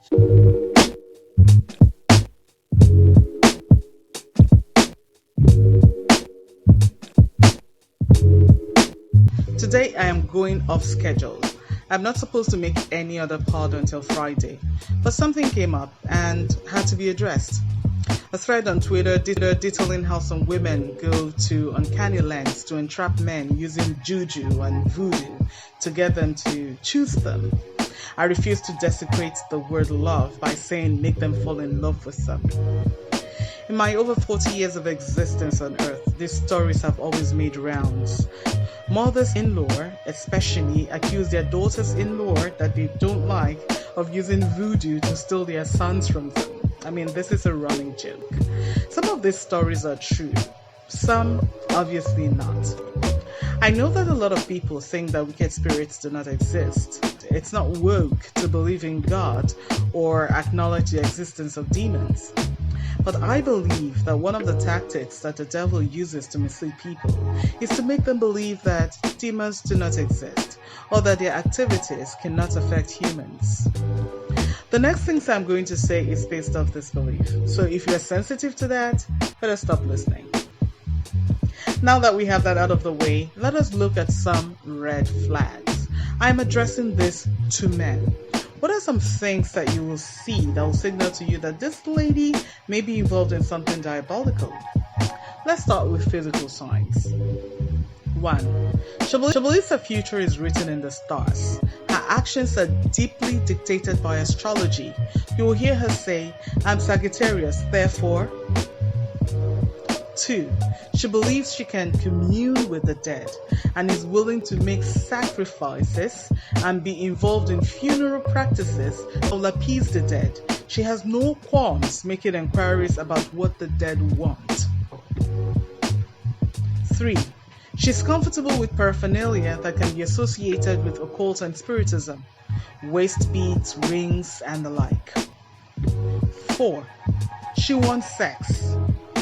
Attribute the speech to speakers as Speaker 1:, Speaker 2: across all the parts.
Speaker 1: Today I am going off schedule. I'm not supposed to make any other pod until Friday, but something came up and had to be addressed. A thread on Twitter detailing how some women go to uncanny lengths to entrap men using juju and voodoo to get them to choose them. I refuse to desecrate the word love by saying make them fall in love with them. In my over 40 years of existence on earth, these stories have always made rounds. Mothers-in-law especially accuse their daughters-in-law that they don't like of using voodoo to steal their sons from them. I mean, this is a running joke. Some of these stories are true, some obviously not. I know that a lot of people think that wicked spirits do not exist. It's not woke to believe in God or acknowledge the existence of demons. But I believe that one of the tactics that the devil uses to mislead people is to make them believe that demons do not exist or that their activities cannot affect humans. The next things I'm going to say is based off this belief. So if you're sensitive to that, better stop listening. Now that we have that out of the way, let us look at some red flags. I'm addressing this to men. What are some things that you will see that will signal to you that this lady may be involved in something diabolical? Let's start with physical signs. 1. She believes her future is written in the stars. Her actions are deeply dictated by astrology. You will hear her say, I'm Sagittarius, therefore. 2. She believes she can commune with the dead and is willing to make sacrifices and be involved in funeral practices that will appease the dead. She has no qualms making inquiries about what the dead want. 3. She's comfortable with paraphernalia that can be associated with occult and spiritism, waist beads, rings, and the like. 4. She wants sex.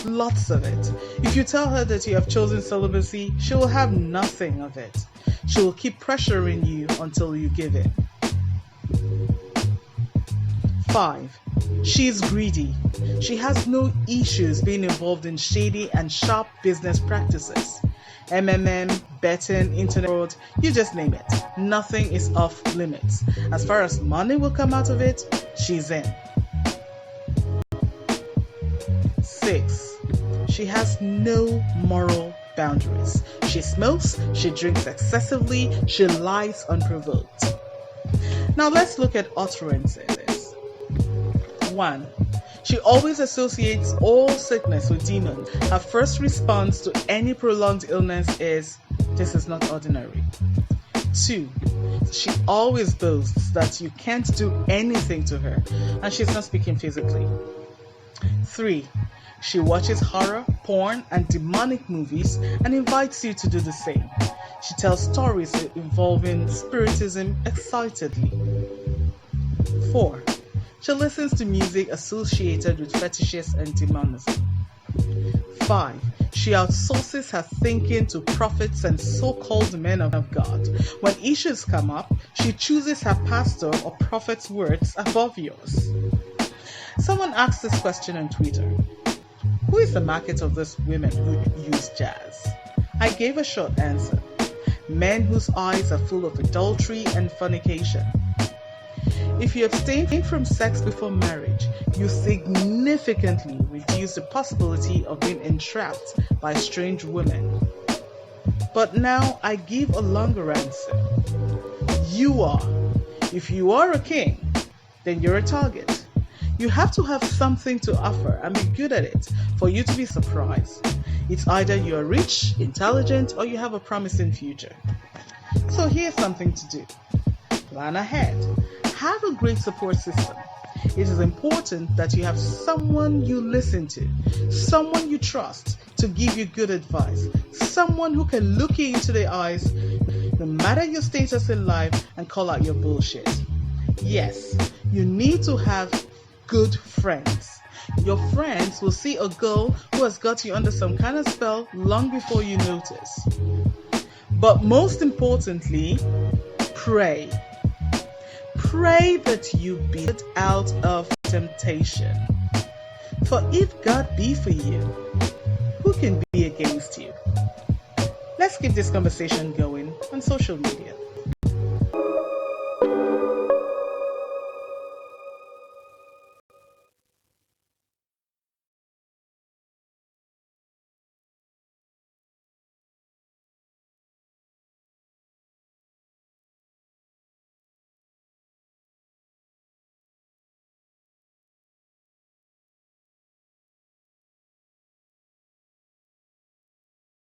Speaker 1: Lots of it. If you tell her that you have chosen celibacy, she will have nothing of it. She will keep pressuring you until you give in. 5. She is greedy. She has no issues being involved in shady and sharp business practices. MMM, betting, internet fraud, you just name it. Nothing is off limits. As far as money will come out of it, she's in. 6. She has no moral boundaries. She smokes, she drinks excessively, she lies unprovoked. Now let's look at utterances. 1. She always associates all sickness with demons. Her first response to any prolonged illness is, this is not ordinary. 2. She always boasts that you can't do anything to her, and she's not speaking physically. 3. She watches horror, porn, and demonic movies and invites you to do the same. She tells stories involving spiritism excitedly. 4. She listens to music associated with fetishes and demonism. 5. She outsources her thinking to prophets and so-called men of God. When issues come up, she chooses her pastor or prophet's words above yours. Someone asked this question on Twitter. Who is the market of those women who use jazz? I gave a short answer. Men whose eyes are full of adultery and fornication. If you abstain from sex before marriage, you significantly reduce the possibility of being entrapped by strange women. But now I give a longer answer. You are. If you are a king, then you're a target. You have to have something to offer and be good at it for you to be surprised. It's either you are rich, intelligent, or you have a promising future. So here's something to do. Plan ahead. Have a great support system. It is important that you have someone you listen to, someone you trust to give you good advice, someone who can look you into the eyes, no matter your status in life, and call out your bullshit. Yes, you need to have good friends. Your friends will see a girl who has got you under some kind of spell long before you notice. But most importantly, pray. pray that you be put out of temptation. For if God be for you, who can be against you? Let's keep this conversation going on social media.